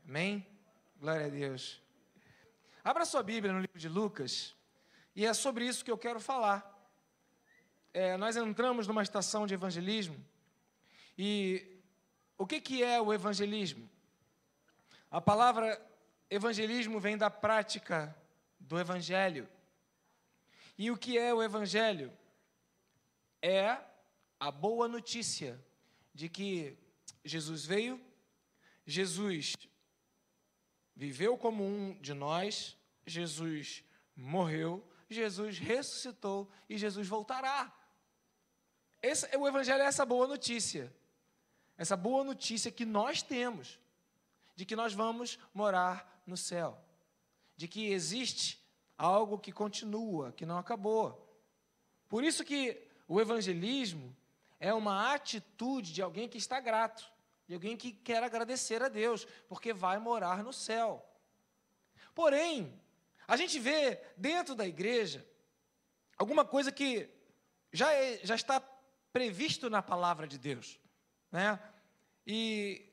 Amém? Glória a Deus. Abra sua Bíblia no livro de Lucas, e é sobre isso que eu quero falar. Nós entramos numa estação de evangelismo, e o que é o evangelismo? A palavra evangelismo vem da prática do evangelho. E o que é o evangelho? É a boa notícia de que Jesus veio, Jesus viveu como um de nós, Jesus morreu, Jesus ressuscitou e Jesus voltará. O evangelho é essa boa notícia que nós temos, de que nós vamos morar no céu, de que existe algo que continua, que não acabou. Por isso que o evangelismo é uma atitude de alguém que está grato, de alguém que quer agradecer a Deus, porque vai morar no céu. Porém, a gente vê dentro da igreja alguma coisa que já está previsto na palavra de Deus, né? E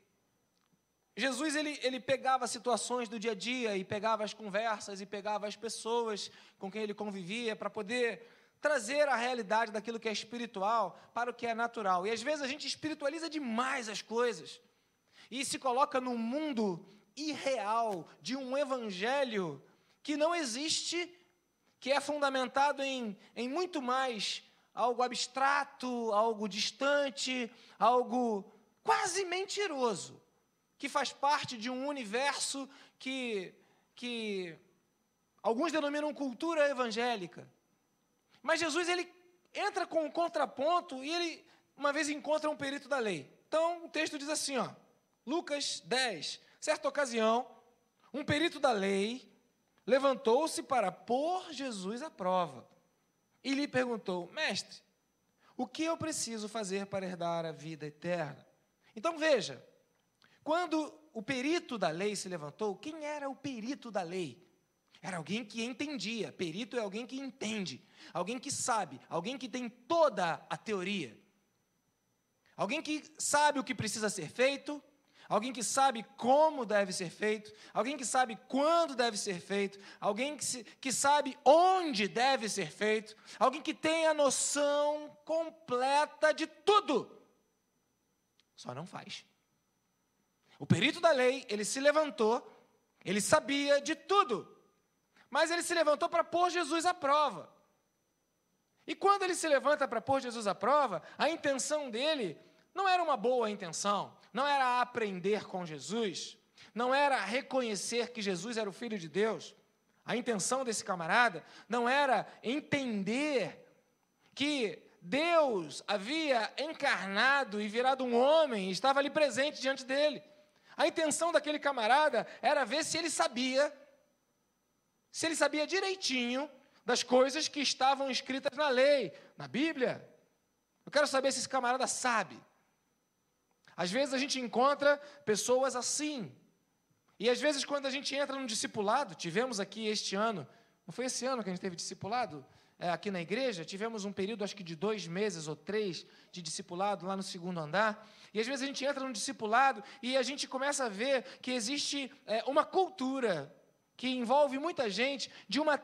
Jesus, ele pegava situações do dia a dia, e pegava as conversas, e pegava as pessoas com quem ele convivia, para poder trazer a realidade daquilo que é espiritual para o que é natural. E às vezes a gente espiritualiza demais as coisas, e se coloca num mundo irreal, de um evangelho que não existe, que é fundamentado em muito mais algo abstrato, algo distante, algo quase mentiroso, que faz parte de um universo que alguns denominam cultura evangélica. Mas Jesus, ele entra com um contraponto, e ele uma vez encontra um perito da lei. Então o texto diz assim, Lucas 10, certa ocasião, um perito da lei levantou-se para pôr Jesus à prova e lhe perguntou: mestre, o que eu preciso fazer para herdar a vida eterna? Então veja, quando o perito da lei se levantou, quem era o perito da lei? Era alguém que entendia. Perito é alguém que entende, alguém que sabe, alguém que tem toda a teoria, alguém que sabe o que precisa ser feito, alguém que sabe como deve ser feito, alguém que sabe quando deve ser feito, alguém que sabe onde deve ser feito, alguém que tem a noção completa de tudo, só não faz. O perito da lei, ele se levantou, ele sabia de tudo, mas ele se levantou para pôr Jesus à prova. E quando ele se levanta para pôr Jesus à prova, a intenção dele não era uma boa intenção, não era aprender com Jesus, não era reconhecer que Jesus era o Filho de Deus. A intenção desse camarada não era entender que Deus havia encarnado e virado um homem e estava ali presente diante dele. A intenção daquele camarada era ver se ele sabia direitinho das coisas que estavam escritas na lei, na Bíblia. Eu quero saber se esse camarada sabe. Às vezes a gente encontra pessoas assim, e às vezes quando a gente entra no discipulado, tivemos aqui este ano, não foi esse ano que a gente teve discipulado? Aqui na igreja, tivemos um período, acho que de 2 meses ou 3, de discipulado lá no 2º andar, e às vezes a gente entra no discipulado e a gente começa a ver que existe uma cultura que envolve muita gente de uma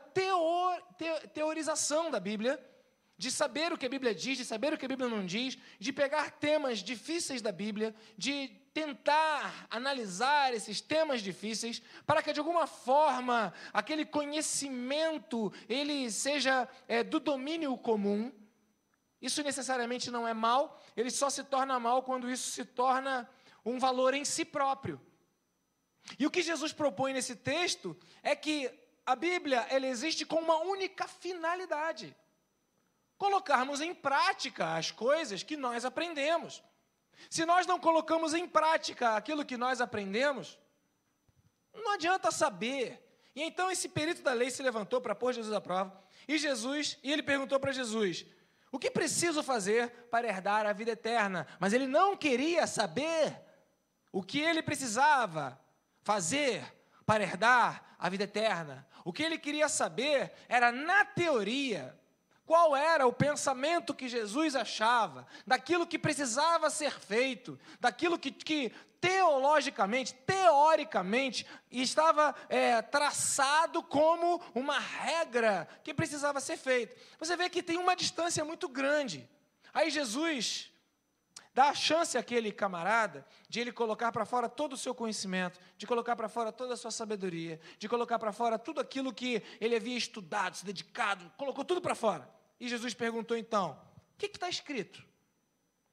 teorização da Bíblia, de saber o que a Bíblia diz, de saber o que a Bíblia não diz, de pegar temas difíceis da Bíblia, de tentar analisar esses temas difíceis, para que de alguma forma aquele conhecimento ele seja do domínio comum. Isso necessariamente não é mal, ele só se torna mal quando isso se torna um valor em si próprio. E o que Jesus propõe nesse texto é que a Bíblia ela existe com uma única finalidade: colocarmos em prática as coisas que nós aprendemos. Se nós não colocamos em prática aquilo que nós aprendemos, não adianta saber. E então esse perito da lei se levantou para pôr Jesus à prova, e ele perguntou para Jesus: o que preciso fazer para herdar a vida eterna? Mas ele não queria saber o que ele precisava fazer para herdar a vida eterna. O que ele queria saber era, na teoria, qual era o pensamento que Jesus achava, daquilo que precisava ser feito, daquilo que teologicamente, teoricamente, estava traçado como uma regra que precisava ser feita. Você vê que tem uma distância muito grande. Aí Jesus dá a chance àquele camarada de ele colocar para fora todo o seu conhecimento, de colocar para fora toda a sua sabedoria, de colocar para fora tudo aquilo que ele havia estudado, se dedicado, colocou tudo para fora. E Jesus perguntou então, o que está escrito?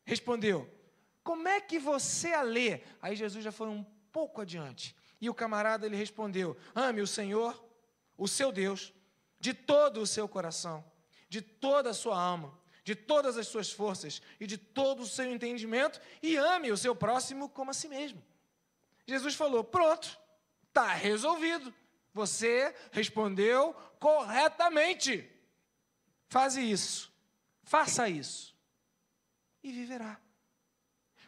Respondeu, como é que você a lê? Aí Jesus já foi um pouco adiante. E o camarada, ele respondeu, ame o Senhor, o seu Deus, de todo o seu coração, de toda a sua alma, de todas as suas forças e de todo o seu entendimento, e ame o seu próximo como a si mesmo. Jesus falou, pronto, está resolvido. Você respondeu corretamente. Faça isso, e viverá.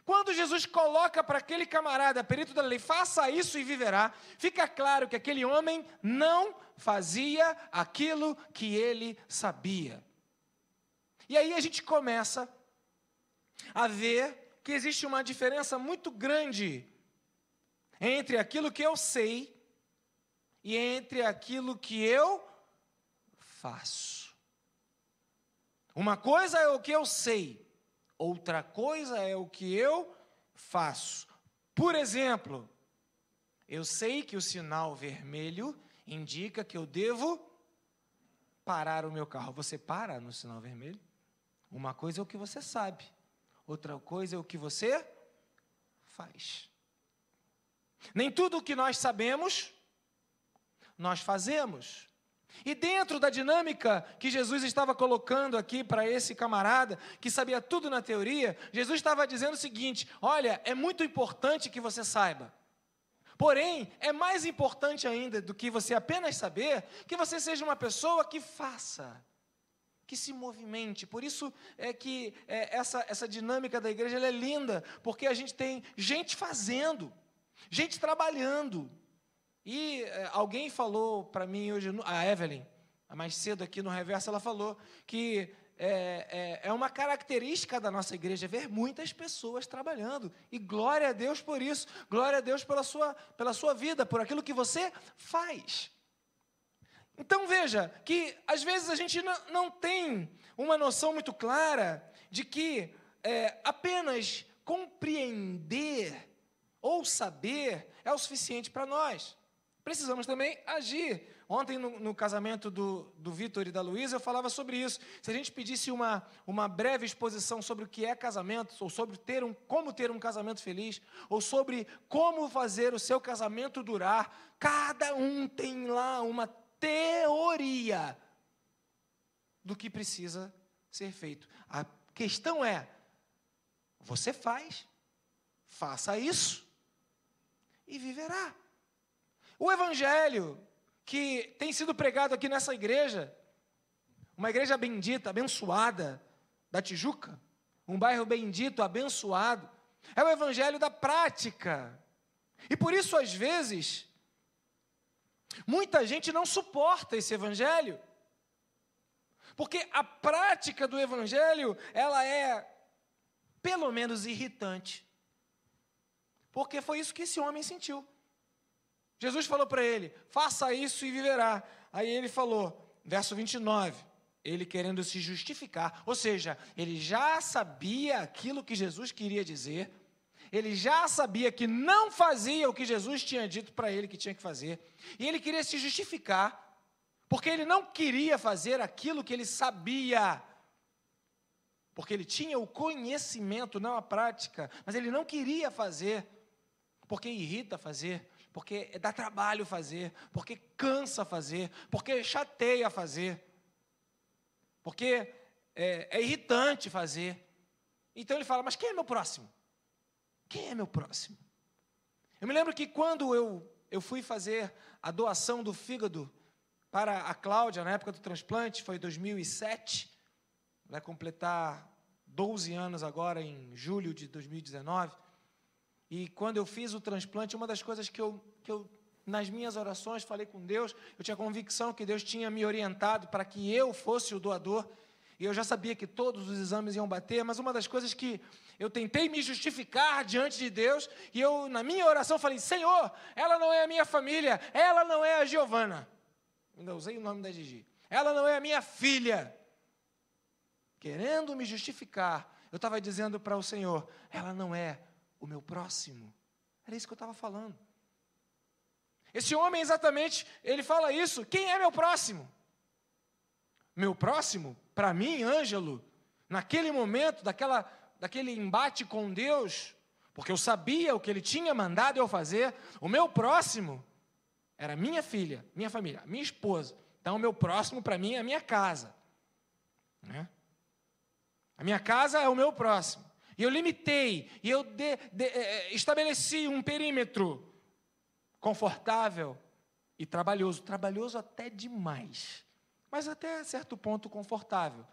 Quando Jesus coloca para aquele camarada, perito da lei, faça isso e viverá, fica claro que aquele homem não fazia aquilo que ele sabia. E aí a gente começa a ver que existe uma diferença muito grande entre aquilo que eu sei e entre aquilo que eu faço. Uma coisa é o que eu sei, outra coisa é o que eu faço. Por exemplo, eu sei que o sinal vermelho indica que eu devo parar o meu carro. Você para no sinal vermelho? Uma coisa é o que você sabe, outra coisa é o que você faz. Nem tudo o que nós sabemos, nós fazemos. E dentro da dinâmica que Jesus estava colocando aqui para esse camarada, que sabia tudo na teoria, Jesus estava dizendo o seguinte, olha, é muito importante que você saiba. Porém, é mais importante ainda do que você apenas saber, que você seja uma pessoa que faça, que se movimente. Por isso é que essa dinâmica da igreja ela é linda, porque a gente tem gente fazendo, gente trabalhando. E alguém falou para mim hoje, a Evelyn, mais cedo aqui no Reverso, ela falou que é uma característica da nossa igreja ver muitas pessoas trabalhando. E glória a Deus por isso, glória a Deus pela sua vida, por aquilo que você faz. Então veja que às vezes a gente não tem uma noção muito clara de que apenas compreender ou saber é o suficiente para nós. Precisamos também agir. Ontem no casamento do Vitor e da Luísa eu falava sobre isso. Se a gente pedisse uma breve exposição sobre o que é casamento, ou sobre como ter um casamento feliz, ou sobre como fazer o seu casamento durar, cada um tem lá uma teoria do que precisa ser feito. A questão é, você faça isso e viverá. O evangelho que tem sido pregado aqui nessa igreja, uma igreja bendita, abençoada, da Tijuca, um bairro bendito, abençoado, é o evangelho da prática. E por isso, às vezes, muita gente não suporta esse evangelho, porque a prática do evangelho, ela é, pelo menos, irritante. Porque foi isso que esse homem sentiu. Jesus falou para ele, faça isso e viverá. Aí ele falou, verso 29, ele querendo se justificar, ou seja, ele já sabia aquilo que Jesus queria dizer, ele já sabia que não fazia o que Jesus tinha dito para ele que tinha que fazer, e ele queria se justificar, porque ele não queria fazer aquilo que ele sabia, porque ele tinha o conhecimento, não a prática, mas ele não queria fazer, porque irrita fazer, porque dá trabalho fazer, porque cansa fazer, porque chateia fazer, porque é irritante fazer. Então ele fala, mas quem é meu próximo? Quem é meu próximo? Eu me lembro que quando eu fui fazer a doação do fígado para a Cláudia, na época do transplante, foi 2007, vai completar 12 anos agora, em julho de 2019, e quando eu fiz o transplante, uma das coisas que eu nas minhas orações, falei com Deus, eu tinha convicção que Deus tinha me orientado para que eu fosse o doador, e eu já sabia que todos os exames iam bater, mas uma das coisas que eu tentei me justificar diante de Deus, e eu, na minha oração, falei, Senhor, ela não é a minha família, ela não é a Giovana. Ainda usei o nome da Gigi. Ela não é a minha filha. Querendo me justificar, eu estava dizendo para o Senhor, ela não é o meu próximo. Era isso que eu estava falando. Esse homem exatamente, ele fala isso, quem é meu próximo? Meu próximo, para mim, Ângelo, naquele momento, daquele embate com Deus, porque eu sabia o que ele tinha mandado eu fazer, o meu próximo era minha filha, minha família, minha esposa. Então, o meu próximo, para mim, é a minha casa. Né? A minha casa é o meu próximo. E eu limitei, e eu estabeleci um perímetro confortável e trabalhoso. Trabalhoso até demais, mas até certo ponto confortável,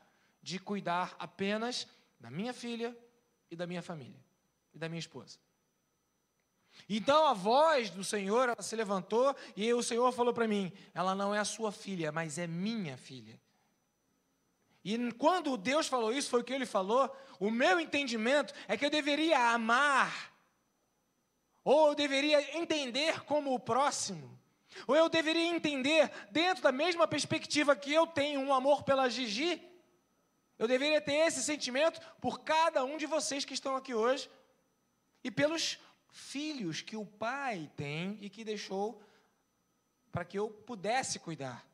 de cuidar apenas da minha filha e da minha família, e da minha esposa. Então a voz do Senhor, ela se levantou, e o Senhor falou para mim, ela não é a sua filha, mas é minha filha. E quando Deus falou isso, foi o que Ele falou, o meu entendimento é que eu deveria amar, ou eu deveria entender como o próximo, ou eu deveria entender, dentro da mesma perspectiva que eu tenho um amor pela Gigi, eu deveria ter esse sentimento por cada um de vocês que estão aqui hoje, e pelos filhos que o pai tem e que deixou para que eu pudesse cuidar.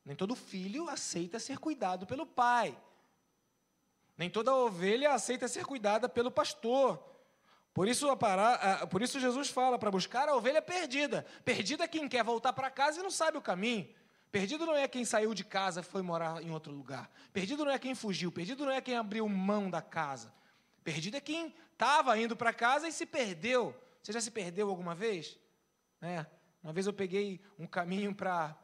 Nem todo filho aceita ser cuidado pelo pai. Nem toda ovelha aceita ser cuidada pelo pastor. Por isso Jesus fala para buscar a ovelha perdida. Perdida é quem quer voltar para casa e não sabe o caminho. Perdido não é quem saiu de casa e foi morar em outro lugar. Perdido não é quem fugiu. Perdido não é quem abriu mão da casa. Perdido é quem estava indo para casa e se perdeu. Você já se perdeu alguma vez? Uma vez eu peguei um caminho para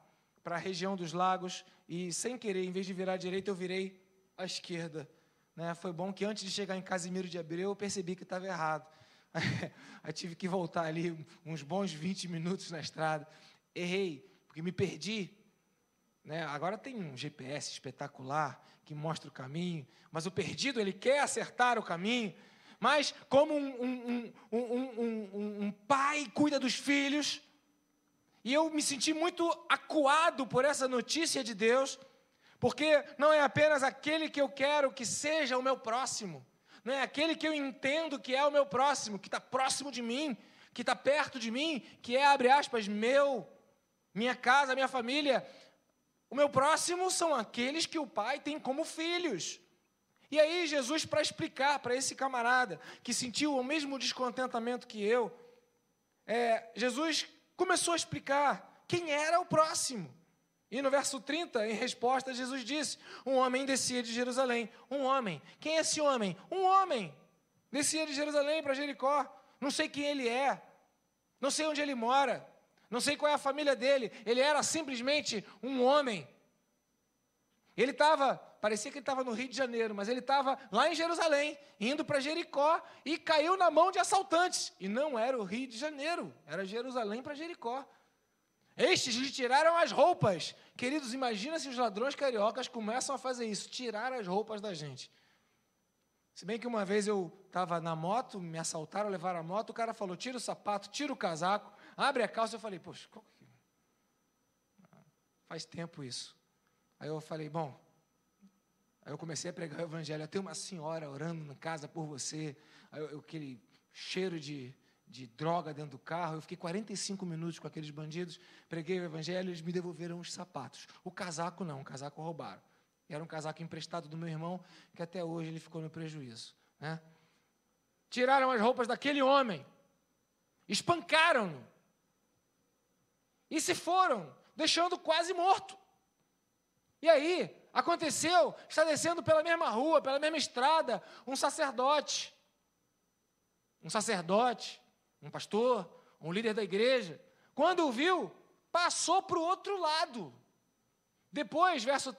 a região dos lagos e, sem querer, em vez de virar à direita, eu virei à esquerda. Foi bom que antes de chegar em Casimiro de Abreu, eu percebi que estava errado. Aí tive que voltar ali uns bons 20 minutos na estrada. Errei, porque me perdi. Agora tem um GPS espetacular que mostra o caminho, mas o perdido, ele quer acertar o caminho, mas como um pai cuida dos filhos, e eu me senti muito acuado por essa notícia de Deus, porque não é apenas aquele que eu quero que seja o meu próximo, não é aquele que eu entendo que é o meu próximo, que está próximo de mim, que está perto de mim, que é, abre aspas, minha casa, minha família. O meu próximo são aqueles que o pai tem como filhos. E aí Jesus, para explicar para esse camarada que sentiu o mesmo descontentamento que eu, Jesus começou a explicar quem era o próximo. E no verso 30, em resposta, Jesus disse, um homem descia de Jerusalém. Um homem. Quem é esse homem? Um homem. Descia de Jerusalém para Jericó. Não sei quem ele é. Não sei onde ele mora. Não sei qual é a família dele. Ele era simplesmente um homem. Parecia que ele estava no Rio de Janeiro, mas ele estava lá em Jerusalém, indo para Jericó, e caiu na mão de assaltantes. E não era o Rio de Janeiro, era Jerusalém para Jericó. Estes lhe tiraram as roupas. Queridos, imagina se os ladrões cariocas começam a fazer isso, tirar as roupas da gente. Se bem que uma vez eu estava na moto, me assaltaram, levaram a moto, o cara falou, tira o sapato, tira o casaco, abre a calça. Eu falei, poxa, faz tempo isso. Aí eu falei, aí eu comecei a pregar o evangelho. Tem uma senhora orando na casa por você. Aí aquele cheiro de droga dentro do carro. Eu fiquei 45 minutos com aqueles bandidos. Preguei o evangelho, eles me devolveram os sapatos. O casaco não, o casaco roubaram. Era um casaco emprestado do meu irmão, que até hoje ele ficou no prejuízo. Tiraram as roupas daquele homem. Espancaram-no. E se foram, deixando quase morto. E aí, aconteceu, está descendo pela mesma rua, pela mesma estrada, um sacerdote, um pastor, um líder da igreja. Quando o viu, passou para o outro lado. Depois, verso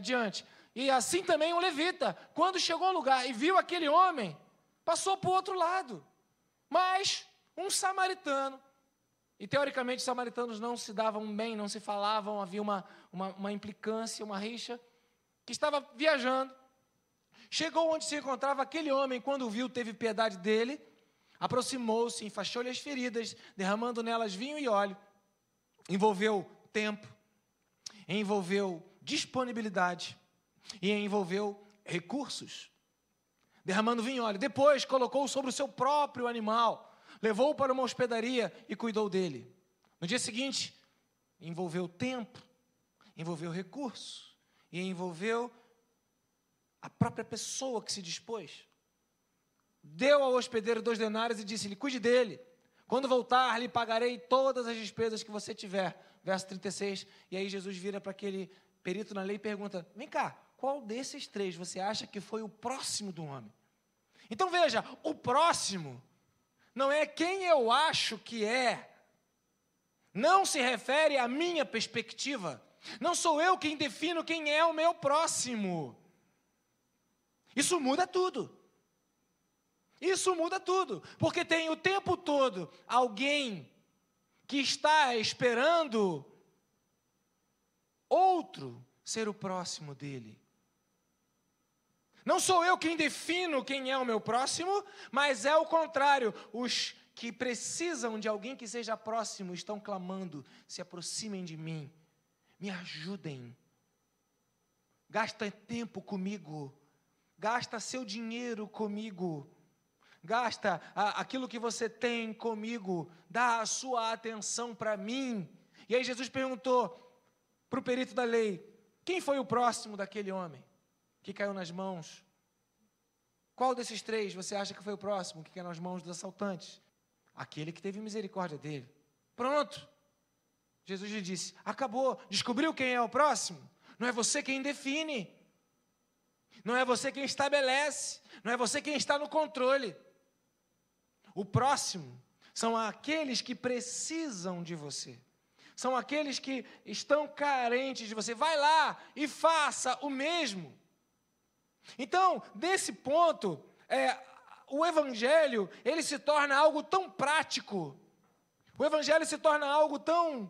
diante, e assim também um levita, quando chegou ao lugar e viu aquele homem, passou para o outro lado. Mas um samaritano, e teoricamente os samaritanos não se davam bem, não se falavam, havia uma implicância, uma rixa. que estava viajando, chegou onde se encontrava aquele homem, quando o viu, teve piedade dele, aproximou-se, enfaixou-lhe as feridas, derramando nelas vinho e óleo, envolveu tempo, envolveu disponibilidade e envolveu recursos, derramando vinho e óleo. Depois colocou sobre o seu próprio animal, levou-o para uma hospedaria e cuidou dele. No dia seguinte, envolveu tempo, envolveu recurso e envolveu a própria pessoa que se dispôs. Deu ao hospedeiro 2 denários e disse-lhe: cuide dele. Quando voltar, lhe pagarei todas as despesas que você tiver. Verso 36. E aí Jesus vira para aquele perito na lei e pergunta: vem cá, qual desses 3 você acha que foi o próximo do homem? Então veja, o próximo não é quem eu acho que é. Não se refere à minha perspectiva. Não sou eu quem defino quem é o meu próximo. Isso muda tudo. Isso muda tudo, porque tem o tempo todo alguém que está esperando outro ser o próximo dele. Não sou eu quem defino quem é o meu próximo, mas é o contrário. Os que precisam de alguém que seja próximo estão clamando: se aproximem de mim, me ajudem. Gasta tempo comigo, gasta seu dinheiro comigo. Gasta aquilo que você tem comigo, dá a sua atenção para mim. E aí Jesus perguntou para o perito da lei: quem foi o próximo daquele homem que caiu nas mãos? Qual desses 3 você acha que foi o próximo que caiu nas mãos dos assaltantes? Aquele que teve misericórdia dele. Pronto. Jesus lhe disse: acabou, descobriu quem é o próximo? Não é você quem define. Não é você quem estabelece. Não é você quem está no controle. O próximo são aqueles que precisam de você. São aqueles que estão carentes de você. Vai lá e faça o mesmo. Então, desse ponto, o Evangelho, ele se torna algo tão prático. O Evangelho se torna algo tão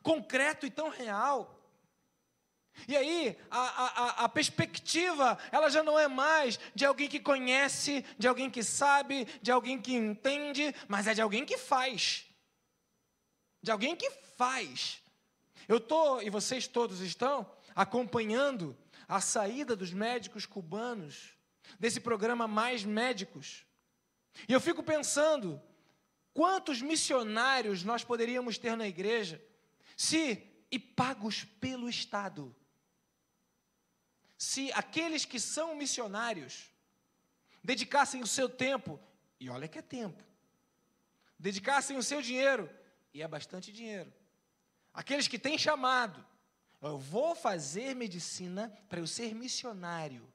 concreto e tão real. E aí, a perspectiva, ela já não é mais de alguém que conhece, de alguém que sabe, de alguém que entende, mas é de alguém que faz. De alguém que faz. Eu estou, e vocês todos estão, acompanhando a saída dos médicos cubanos, desse programa Mais Médicos. E eu fico pensando, quantos missionários nós poderíamos ter na igreja, e pagos pelo Estado, se aqueles que são missionários dedicassem o seu tempo, e olha que é tempo, dedicassem o seu dinheiro, e é bastante dinheiro, aqueles que têm chamado: eu vou fazer medicina para eu ser missionário,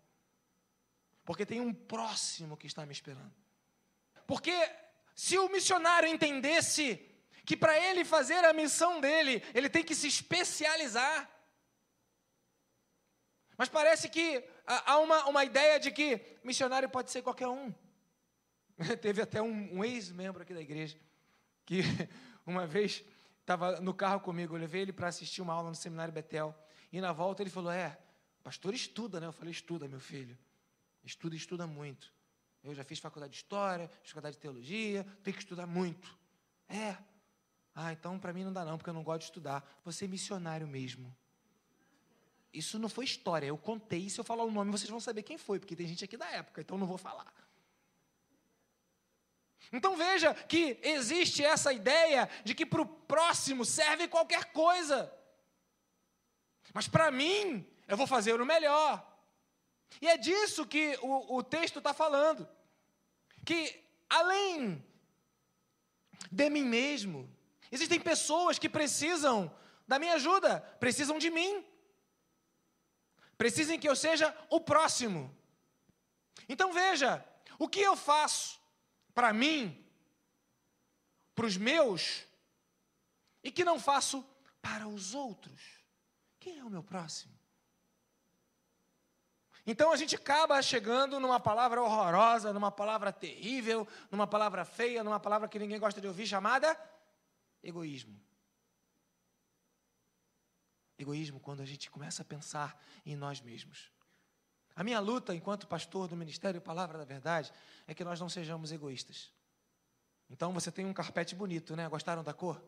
porque tem um próximo que está me esperando. Porque se o missionário entendesse que para ele fazer a missão dele, ele tem que se especializar. Mas parece que há uma ideia de que missionário pode ser qualquer um. Teve até um ex-membro aqui da igreja, que uma vez estava no carro comigo, eu levei ele para assistir uma aula no Seminário Betel, e na volta ele falou: pastor estuda, né? Eu falei: estuda, meu filho, estuda muito. Eu já fiz faculdade de História, faculdade de Teologia, tenho que estudar muito. Então para mim não dá não, porque eu não gosto de estudar. Você é missionário mesmo. Isso não foi história, eu contei, se eu falar o nome vocês vão saber quem foi, porque tem gente aqui da época, então não vou falar. Então veja que existe essa ideia de que para o próximo serve qualquer coisa. Mas para mim, eu vou fazer o melhor. E é disso que o texto está falando. Que além de mim mesmo, existem pessoas que precisam da minha ajuda, precisam de mim. Precisam que eu seja o próximo. Então veja, o que eu faço para mim, para os meus, e que não faço para os outros. Quem é o meu próximo? Então a gente acaba chegando numa palavra horrorosa, numa palavra terrível, numa palavra feia, numa palavra que ninguém gosta de ouvir, chamada egoísmo. Egoísmo quando a gente começa a pensar em nós mesmos. A minha luta, enquanto pastor do Ministério Palavra da Verdade, é que nós não sejamos egoístas. Então, você tem um carpete bonito, né? Gostaram da cor?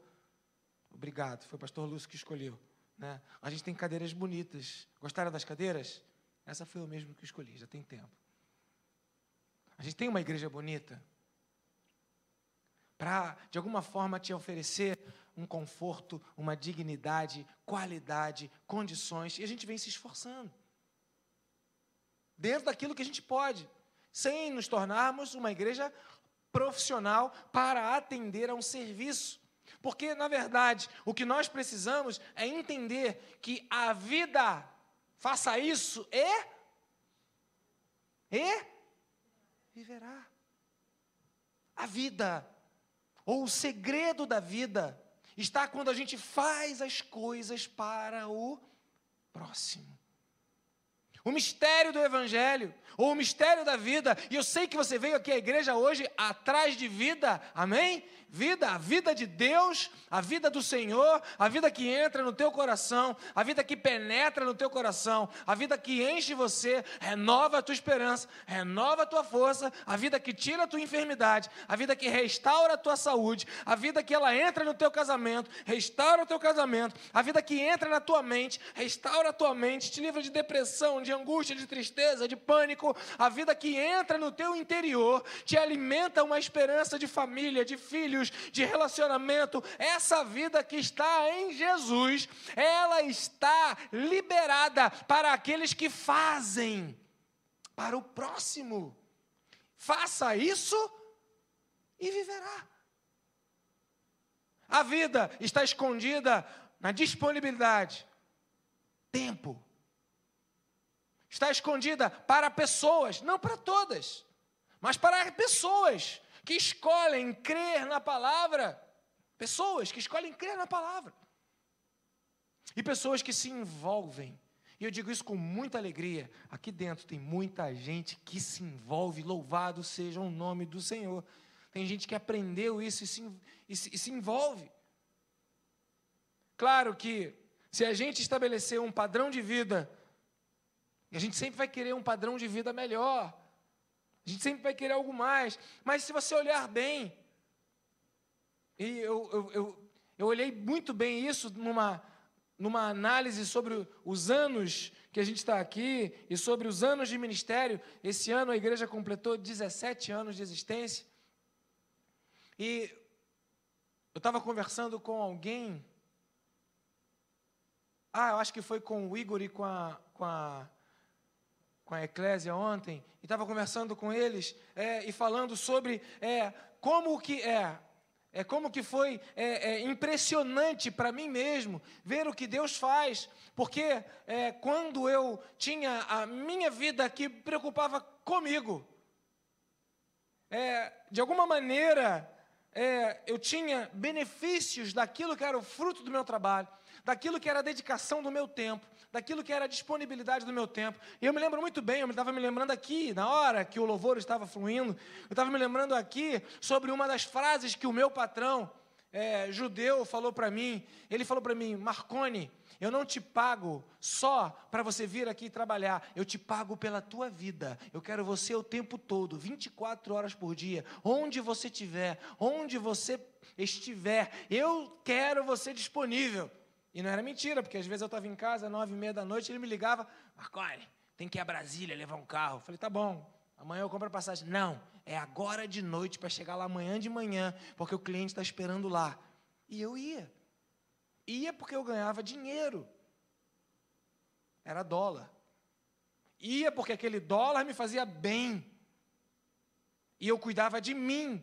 Obrigado, foi o pastor Lúcio que escolheu, né? A gente tem cadeiras bonitas. Gostaram das cadeiras? Essa foi eu mesmo que escolhi, já tem tempo. A gente tem uma igreja bonita para, de alguma forma, te oferecer um conforto, uma dignidade, qualidade, condições, e a gente vem se esforçando. Dentro daquilo que a gente pode, sem nos tornarmos uma igreja profissional para atender a um serviço. Porque, na verdade, o que nós precisamos é entender que a vida, faça isso e viverá. A vida, ou o segredo da vida, está quando a gente faz as coisas para o próximo. O mistério do Evangelho, ou o mistério da vida, e eu sei que você veio aqui à igreja hoje atrás de vida, amém? Vida, a vida de Deus, a vida do Senhor, a vida que entra no teu coração, a vida que penetra no teu coração, a vida que enche você, renova a tua esperança, renova a tua força, a vida que tira a tua enfermidade, a vida que restaura a tua saúde, a vida que ela entra no teu casamento, restaura o teu casamento, a vida que entra na tua mente, restaura a tua mente, te livra de depressão, de angústia, de tristeza, de pânico, a vida que entra no teu interior, te alimenta uma esperança de família, de filhos, de relacionamento. Essa vida que está em Jesus, ela está liberada para aqueles que fazem para o próximo. Faça isso e viverá. A vida está escondida na disponibilidade, tempo. Está escondida para pessoas, não para todas, mas para pessoas que escolhem crer na palavra. Pessoas que escolhem crer na palavra. E pessoas que se envolvem. E eu digo isso com muita alegria. Aqui dentro tem muita gente que se envolve. Louvado seja o nome do Senhor. Tem gente que aprendeu isso e se envolve. Claro que se a gente estabelecer um padrão de vida, a gente sempre vai querer um padrão de vida melhor. A gente sempre vai querer algo mais. Mas se você olhar bem, e eu olhei muito bem isso numa análise sobre os anos que a gente está aqui e sobre os anos de ministério. Esse ano a igreja completou 17 anos de existência. E eu estava conversando com alguém, eu acho que foi com o Igor e com a Eclésia ontem, e estava conversando com eles e falando sobre como que foi impressionante para mim mesmo ver o que Deus faz, porque quando eu tinha a minha vida que preocupava comigo, de alguma maneira eu tinha benefícios daquilo que era o fruto do meu trabalho, daquilo que era a dedicação do meu tempo, daquilo que era a disponibilidade do meu tempo. E eu me lembro muito bem, eu estava me lembrando aqui, na hora que o louvor estava fluindo, eu estava me lembrando aqui sobre uma das frases que o meu patrão judeu falou para mim. Ele falou para mim: Marconi, eu não te pago só para você vir aqui trabalhar, eu te pago pela tua vida. Eu quero você o tempo todo, 24 horas por dia, onde você estiver, eu quero você disponível. E não era mentira, porque às vezes eu estava em casa, 9h30 da noite, ele me ligava: Marconi, tem que ir a Brasília levar um carro. Eu falei: tá bom, amanhã eu compro a passagem. Não, é agora de noite para chegar lá amanhã de manhã, porque o cliente está esperando lá. E eu ia. Ia porque eu ganhava dinheiro. Era dólar. Ia porque aquele dólar me fazia bem. E eu cuidava de mim.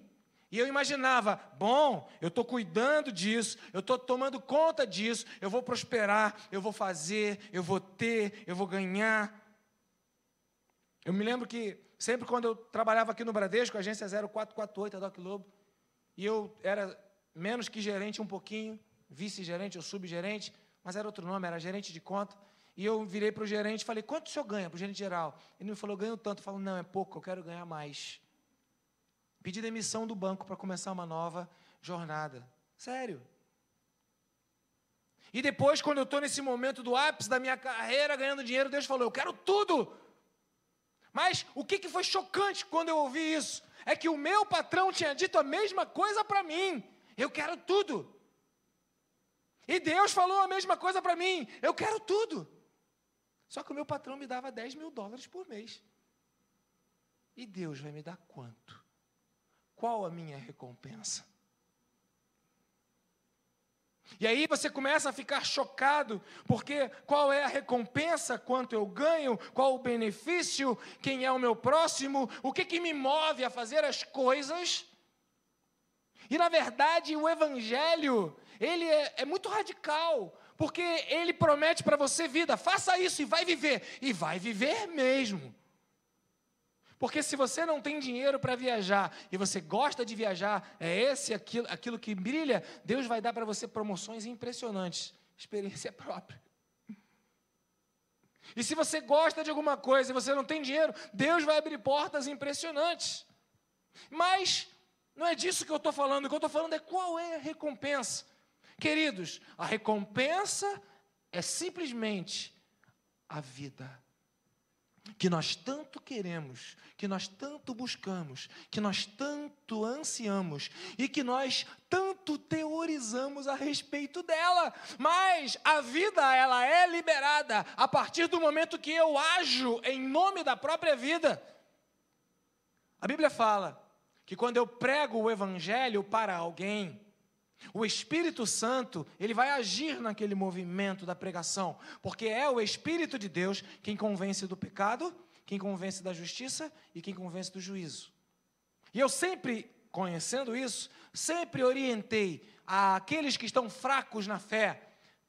E eu imaginava: bom, eu estou cuidando disso, eu estou tomando conta disso, eu vou prosperar, eu vou fazer, eu vou ter, eu vou ganhar. Eu me lembro que sempre quando eu trabalhava aqui no Bradesco, a agência 0448, a Doc Lobo, e eu era menos que gerente um pouquinho, vice-gerente ou subgerente, mas era outro nome, era gerente de conta. E eu virei para o gerente e falei: quanto o senhor ganha para o gerente geral? Ele me falou: ganho tanto. Eu falei: não, é pouco, eu quero ganhar mais. Pedi demissão do banco para começar uma nova jornada. Sério. E depois, quando eu estou nesse momento do ápice da minha carreira, ganhando dinheiro, Deus falou, eu quero tudo. Mas o que foi chocante quando eu ouvi isso? É que o meu patrão tinha dito a mesma coisa para mim. Eu quero tudo. E Deus falou a mesma coisa para mim. Eu quero tudo. Só que o meu patrão me dava $10.000 por mês. E Deus vai me dar quanto? Qual a minha recompensa? E aí você começa a ficar chocado, porque qual é a recompensa, quanto eu ganho, qual o benefício, quem é o meu próximo, o que me move a fazer as coisas. E na verdade o Evangelho, ele é muito radical, porque ele promete para você vida, faça isso e vai viver mesmo. Porque se você não tem dinheiro para viajar e você gosta de viajar, aquilo que brilha, Deus vai dar para você promoções impressionantes, experiência própria. E se você gosta de alguma coisa e você não tem dinheiro, Deus vai abrir portas impressionantes. Mas não é disso que eu estou falando, o que eu estou falando é qual é a recompensa. Queridos, a recompensa é simplesmente a vida. Que nós tanto queremos, que nós tanto buscamos, que nós tanto ansiamos e que nós tanto teorizamos a respeito dela. Mas a vida, ela é liberada a partir do momento que eu ajo em nome da própria vida. A Bíblia fala que quando eu prego o Evangelho para alguém, o Espírito Santo, ele vai agir naquele movimento da pregação, porque é o Espírito de Deus quem convence do pecado, quem convence da justiça e quem convence do juízo. E eu sempre, conhecendo isso, sempre orientei àqueles que estão fracos na fé,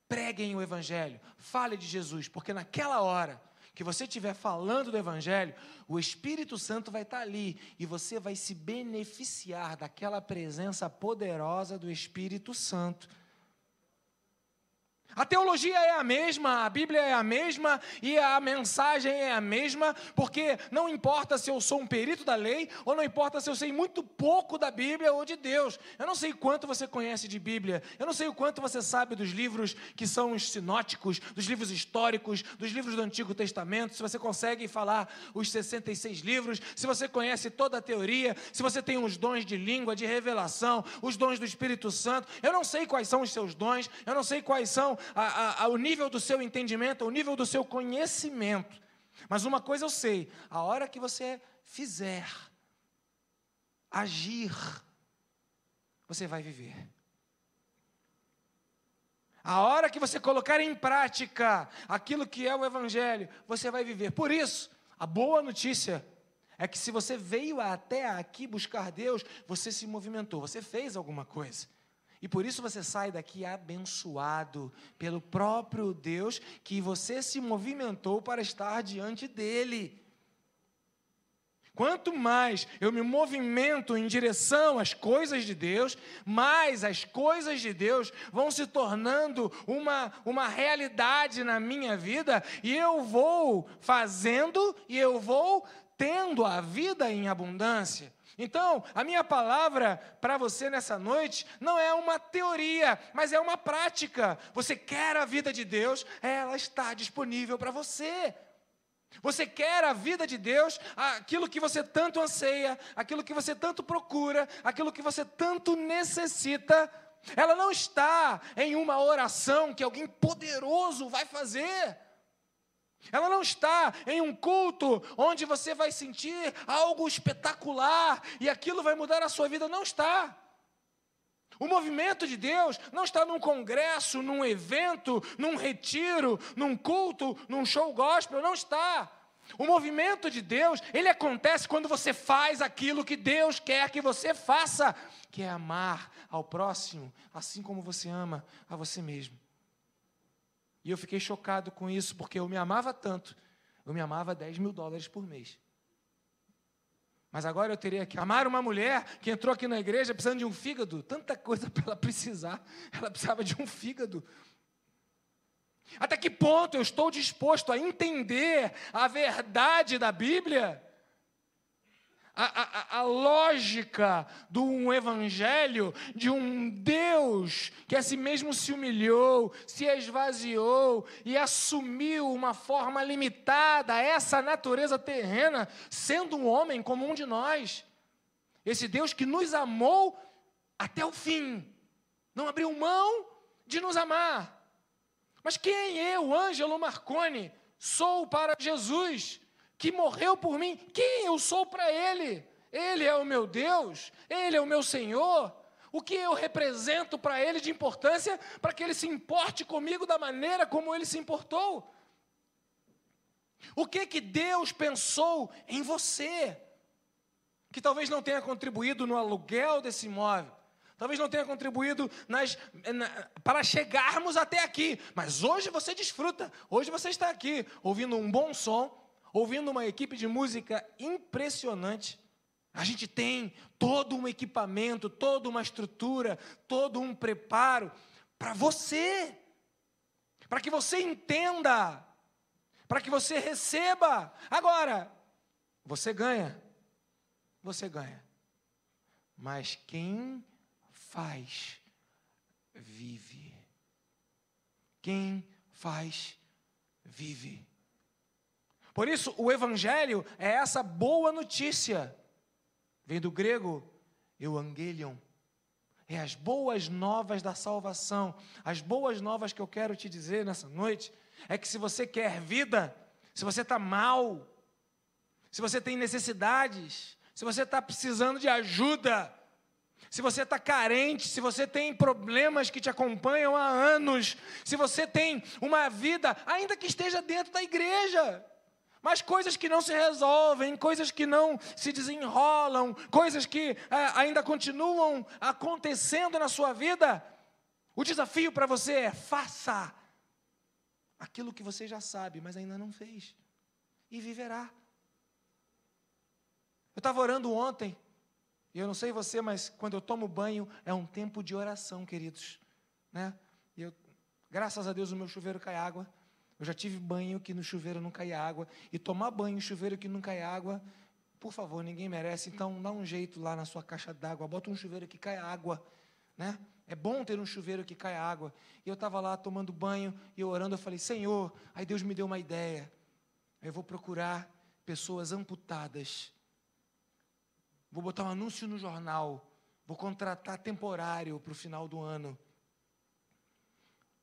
preguem o Evangelho, fale de Jesus, porque naquela hora que você estiver falando do Evangelho, o Espírito Santo vai estar ali e você vai se beneficiar daquela presença poderosa do Espírito Santo. A teologia é a mesma, a Bíblia é a mesma e a mensagem é a mesma, porque não importa se eu sou um perito da lei ou não importa se eu sei muito pouco da Bíblia ou de Deus. Eu não sei quanto você conhece de Bíblia, eu não sei o quanto você sabe dos livros que são os sinóticos, dos livros históricos, dos livros do Antigo Testamento, se você consegue falar os 66 livros, se você conhece toda a teoria, se você tem os dons de língua, de revelação, os dons do Espírito Santo. Eu não sei quais são os seus dons, eu não sei quais são o nível do seu entendimento, o nível do seu conhecimento. Mas uma coisa eu sei, a hora que você fizer, agir, você vai viver. A hora que você colocar em prática aquilo que é o Evangelho, você vai viver. Por isso, a boa notícia é que se você veio até aqui buscar Deus, você se movimentou, você fez alguma coisa. E por isso você sai daqui abençoado pelo próprio Deus, que você se movimentou para estar diante dele. Quanto mais eu me movimento em direção às coisas de Deus, mais as coisas de Deus vão se tornando uma realidade na minha vida, e eu vou fazendo e eu vou tendo a vida em abundância. Então, a minha palavra para você nessa noite não é uma teoria, mas é uma prática. Você quer a vida de Deus, ela está disponível para você. Você quer a vida de Deus, aquilo que você tanto anseia, aquilo que você tanto procura, aquilo que você tanto necessita, ela não está em uma oração que alguém poderoso vai fazer. Ela não está em um culto onde você vai sentir algo espetacular e aquilo vai mudar a sua vida. Não está. O movimento de Deus não está num congresso, num evento, num retiro, num culto, num show gospel. Não está. O movimento de Deus, ele acontece quando você faz aquilo que Deus quer que você faça, que é amar ao próximo, assim como você ama a você mesmo. E eu fiquei chocado com isso, porque eu me amava tanto, eu me amava $10.000 por mês. Mas agora eu teria que amar uma mulher que entrou aqui na igreja precisando de um fígado, tanta coisa para ela precisar, ela precisava de um fígado. Até que ponto eu estou disposto a entender a verdade da Bíblia? a lógica do evangelho, de um Deus que a si mesmo se humilhou, se esvaziou e assumiu uma forma limitada a essa natureza terrena, sendo um homem como um de nós. Esse Deus que nos amou até o fim, não abriu mão de nos amar. Mas quem eu, Ângelo Marconi, sou para Jesus, que morreu por mim? Quem eu sou para Ele? Ele é o meu Deus, Ele é o meu Senhor. O que eu represento para Ele de importância, para que Ele se importe comigo da maneira como Ele se importou? O que Deus pensou em você, que talvez não tenha contribuído no aluguel desse imóvel, talvez não tenha contribuído para chegarmos até aqui, mas hoje você desfruta, hoje você está aqui, ouvindo um bom som, ouvindo uma equipe de música impressionante. A gente tem todo um equipamento, toda uma estrutura, todo um preparo para você, para que você entenda, para que você receba. Agora, você ganha, mas quem faz, vive. Quem faz, vive. Por isso, o evangelho é essa boa notícia. Vem do grego, euangelion. É as boas novas da salvação. As boas novas que eu quero te dizer nessa noite é que se você quer vida, se você está mal, se você tem necessidades, se você está precisando de ajuda, se você está carente, se você tem problemas que te acompanham há anos, se você tem uma vida, ainda que esteja dentro da igreja, mas coisas que não se resolvem, coisas que não se desenrolam, coisas que ainda continuam acontecendo na sua vida, o desafio para você é: faça aquilo que você já sabe, mas ainda não fez, e viverá. Eu estava orando ontem, e eu não sei você, mas quando eu tomo banho, é um tempo de oração, queridos, né? Graças a Deus o meu chuveiro cai água. Eu já tive banho que no chuveiro não cai água, e tomar banho em chuveiro que não cai água, por favor, ninguém merece. Então dá um jeito lá na sua caixa d'água, bota um chuveiro que cai água, né? É bom ter um chuveiro que cai água. E eu estava lá tomando banho e orando, eu falei: Senhor, aí Deus me deu uma ideia. Eu vou procurar pessoas amputadas. Vou botar um anúncio no jornal. Vou contratar temporário para o final do ano.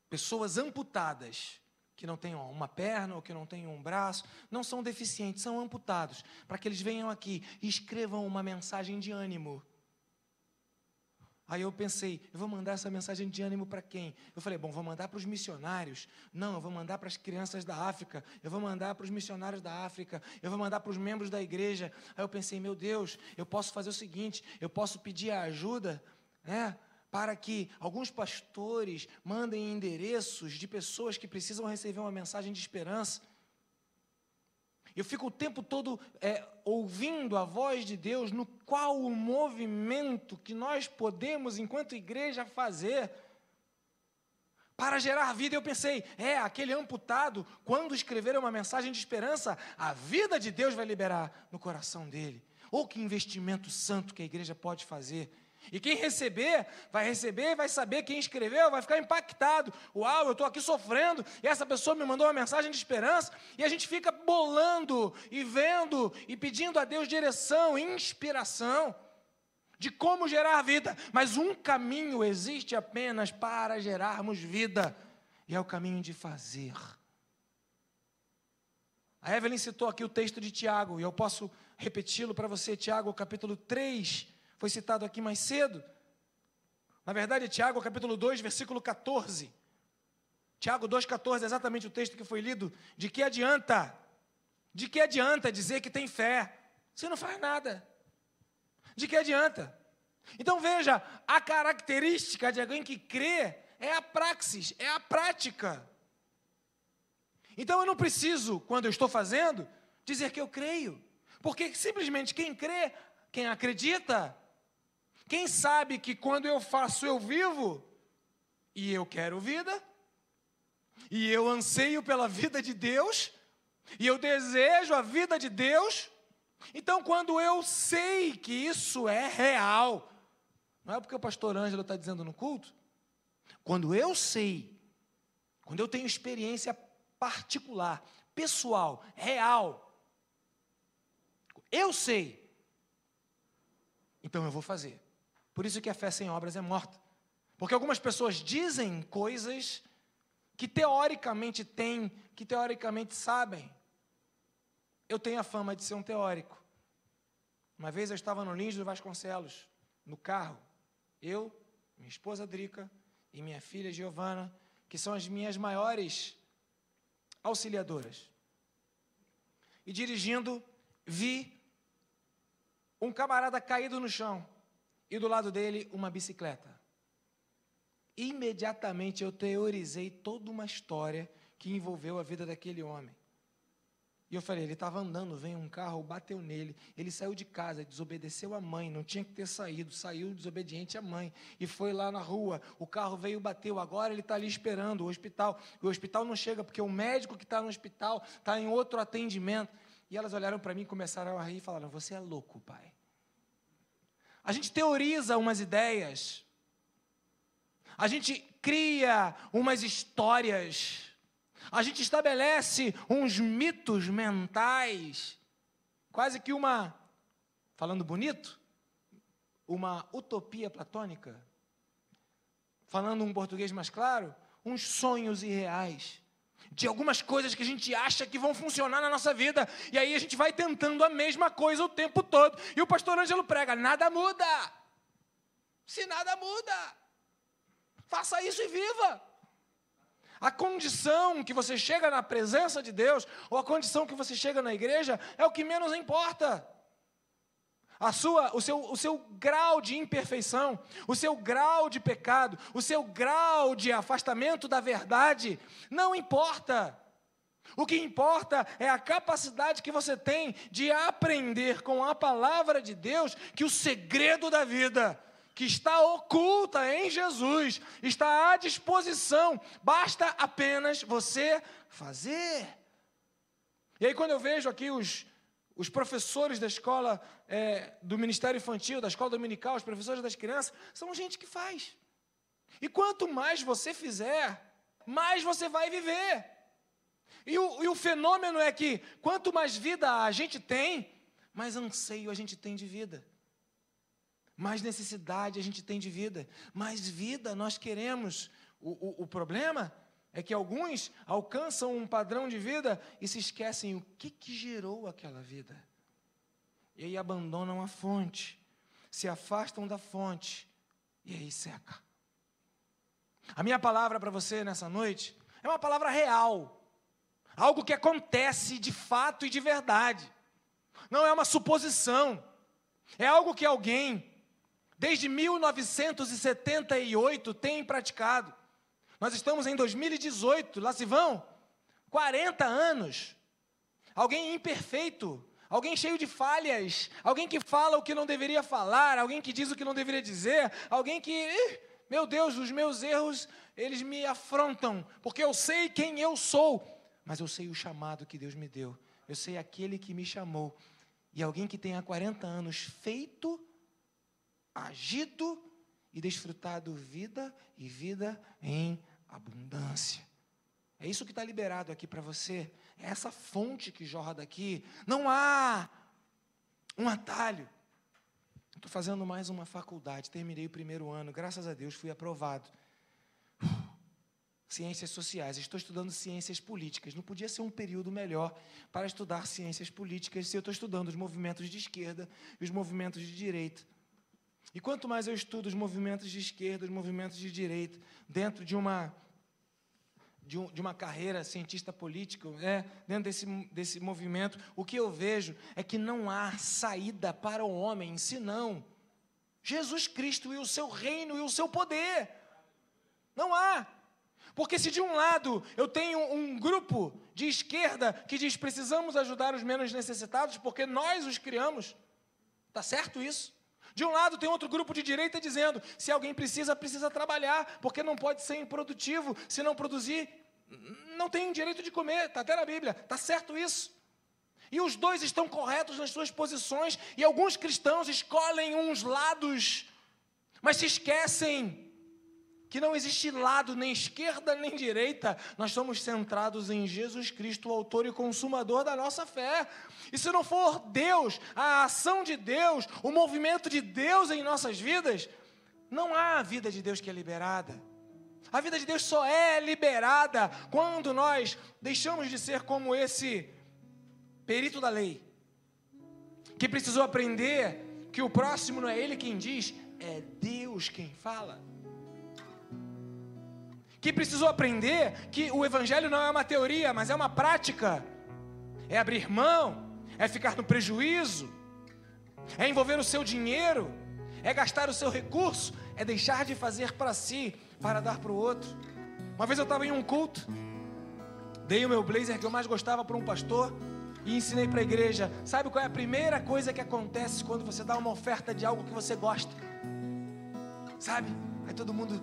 Pessoas amputadas, que não tenham uma perna ou que não tenham um braço, não são deficientes, são amputados, para que eles venham aqui e escrevam uma mensagem de ânimo. Aí eu pensei: eu vou mandar essa mensagem de ânimo para quem? Eu falei: bom, vou mandar para os missionários. Não, eu vou mandar para as crianças da África. Eu vou mandar para os missionários da África. Eu vou mandar para os membros da igreja. Aí eu pensei: meu Deus, eu posso fazer o seguinte, eu posso pedir a ajuda, né, para que alguns pastores mandem endereços de pessoas que precisam receber uma mensagem de esperança. Eu fico o tempo todo ouvindo a voz de Deus, no qual o movimento que nós podemos, enquanto igreja, fazer para gerar vida. Eu pensei: aquele amputado, quando escrever uma mensagem de esperança, a vida de Deus vai liberar no coração dele. Ou que investimento santo que a igreja pode fazer. E quem receber, vai saber quem escreveu, vai ficar impactado. Uau, eu estou aqui sofrendo, e essa pessoa me mandou uma mensagem de esperança, e a gente fica bolando, e vendo, e pedindo a Deus direção, inspiração, de como gerar vida. Mas um caminho existe apenas para gerarmos vida, e é o caminho de fazer. A Evelyn citou aqui o texto de Tiago, e eu posso repeti-lo para você. Tiago, capítulo 3, foi citado aqui mais cedo. Na verdade, Tiago, capítulo 2, versículo 14. Tiago 2,14 é exatamente o texto que foi lido. De que adianta? De que adianta dizer que tem fé? Você não faz nada. De que adianta? Então veja, a característica de alguém que crê é a praxis, é a prática. Então eu não preciso, quando eu estou fazendo, dizer que eu creio. Porque simplesmente quem crê, quem acredita, quem sabe que quando eu faço eu vivo, e eu quero vida, e eu anseio pela vida de Deus, e eu desejo a vida de Deus, Então, quando eu sei que isso é real, não é porque o pastor Ângelo está dizendo no culto, quando eu sei, quando eu tenho experiência particular, pessoal, real, eu sei, então eu vou fazer. Por isso que a fé sem obras é morta. Porque algumas pessoas dizem coisas que teoricamente têm, que teoricamente sabem. Eu tenho a fama de ser um teórico. Uma vez eu estava no Lins do Vasconcelos, no carro, eu, minha esposa Drica e minha filha Giovana, que são as minhas maiores auxiliadoras. E dirigindo, vi um camarada caído no chão e do lado dele uma bicicleta. Imediatamente eu teorizei toda uma história que envolveu a vida daquele homem. E eu falei, ele estava andando, veio um carro, bateu nele, ele saiu de casa, desobedeceu a mãe, não tinha que ter saído, saiu desobediente à mãe, e foi lá na rua, o carro veio e bateu, agora ele está ali esperando o hospital não chega, porque o médico que está no hospital está em outro atendimento. E elas olharam para mim, começaram a rir e falaram, você é louco, pai. A gente teoriza umas ideias, a gente cria umas histórias, a gente estabelece uns mitos mentais, quase que uma, falando bonito, uma utopia platônica, falando um português mais claro, uns sonhos irreais, de algumas coisas que a gente acha que vão funcionar na nossa vida, e aí a gente vai tentando a mesma coisa o tempo todo, e o pastor Ângelo prega, nada muda, se nada muda, faça isso e viva. A condição que você chega na presença de Deus, ou a condição que você chega na igreja, é o que menos importa. O seu grau de imperfeição, o seu grau de pecado, o seu grau de afastamento da verdade, não importa. O que importa é a capacidade que você tem de aprender com a palavra de Deus que o segredo da vida, que está oculta em Jesus, está à disposição, basta apenas você fazer. E aí quando eu vejo aqui os professores da escola, do Ministério Infantil, da escola dominical, os professores das crianças, são gente que faz. E quanto mais você fizer, mais você vai viver. E o fenômeno é que, quanto mais vida a gente tem, mais anseio a gente tem de vida. Mais necessidade a gente tem de vida. Mais vida nós queremos. O problema é que alguns alcançam um padrão de vida e se esquecem o que gerou aquela vida. E aí abandonam a fonte, se afastam da fonte e aí seca. A minha palavra para você nessa noite é uma palavra real, algo que acontece de fato e de verdade. Não é uma suposição, é algo que alguém, desde 1978, tem praticado. Nós estamos em 2018, lá se vão 40 anos. Alguém imperfeito, alguém cheio de falhas, alguém que fala o que não deveria falar, alguém que diz o que não deveria dizer, alguém que, meu Deus, os meus erros, eles me afrontam, porque eu sei quem eu sou, mas eu sei o chamado que Deus me deu, eu sei aquele que me chamou. E alguém que tem há 40 anos feito, agido e desfrutado vida e vida em abundância. É isso que está liberado aqui para você. É essa fonte que jorra daqui. Não há um atalho. Estou fazendo mais uma faculdade. Terminei o primeiro ano. Graças a Deus fui aprovado. Ciências sociais. Estou estudando ciências políticas. Não podia ser um período melhor para estudar ciências políticas se eu estou estudando os movimentos de esquerda e os movimentos de direita. E quanto mais eu estudo os movimentos de esquerda, os movimentos de direita, dentro de uma carreira cientista político, dentro desse movimento, o que eu vejo é que não há saída para o homem, senão Jesus Cristo e o seu reino e o seu poder. Não há. Porque se de um lado eu tenho um grupo de esquerda que diz precisamos ajudar os menos necessitados porque nós os criamos, está certo isso? De um lado tem outro grupo de direita dizendo, se alguém precisa trabalhar, porque não pode ser improdutivo, se não produzir, não tem direito de comer, está até na Bíblia, está certo isso. E os dois estão corretos nas suas posições, e alguns cristãos escolhem uns lados, mas se esquecem que não existe lado, nem esquerda, nem direita. Nós somos centrados em Jesus Cristo, o autor e consumador da nossa fé. E se não for Deus, a ação de Deus, o movimento de Deus em nossas vidas, não há a vida de Deus que é liberada. A vida de Deus só é liberada quando nós deixamos de ser como esse perito da lei, que precisou aprender que o próximo não é ele quem diz, é Deus quem fala. Que precisou aprender que o evangelho não é uma teoria, mas é uma prática. É abrir mão, é ficar no prejuízo, é envolver o seu dinheiro, é gastar o seu recurso, é deixar de fazer para si, para dar para o outro. Uma vez eu estava em um culto, dei o meu blazer que eu mais gostava para um pastor e ensinei para a igreja. Sabe qual é a primeira coisa que acontece quando você dá uma oferta de algo que você gosta? Sabe? Aí todo mundo,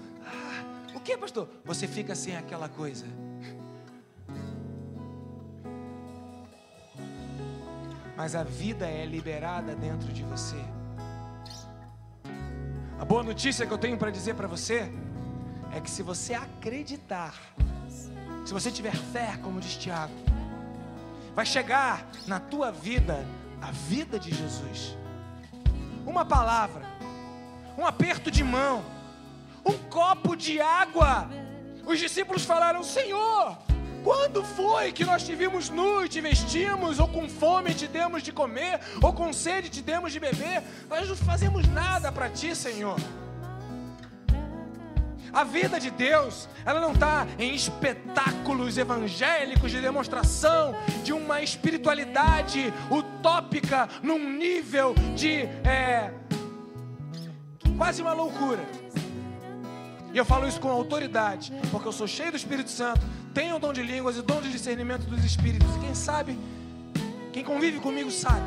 o que, pastor? Você fica sem aquela coisa. Mas a vida é liberada dentro de você. A boa notícia que eu tenho para dizer para você é que se você acreditar, se você tiver fé, como diz Tiago, vai chegar na tua vida a vida de Jesus. Uma palavra, um aperto de mão, um copo de água. Os discípulos falaram, Senhor, quando foi que nós te vimos nu e te vestimos, ou com fome te demos de comer, ou com sede te demos de beber? Nós não fazemos nada para ti, Senhor. A vida de Deus, ela não está em espetáculos evangélicos de demonstração de uma espiritualidade utópica num nível de quase uma loucura. E eu falo isso com autoridade, porque eu sou cheio do Espírito Santo, tenho o dom de línguas e o dom de discernimento dos Espíritos. E quem sabe, quem convive comigo sabe.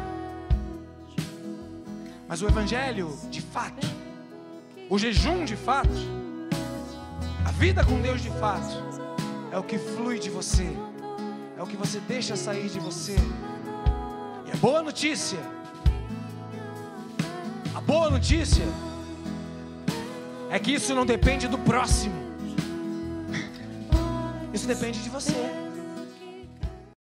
Mas o evangelho, de fato, o jejum de fato, a vida com Deus de fato, é o que flui de você, é o que você deixa sair de você. E a boa notícia é que isso não depende do próximo, isso depende de você.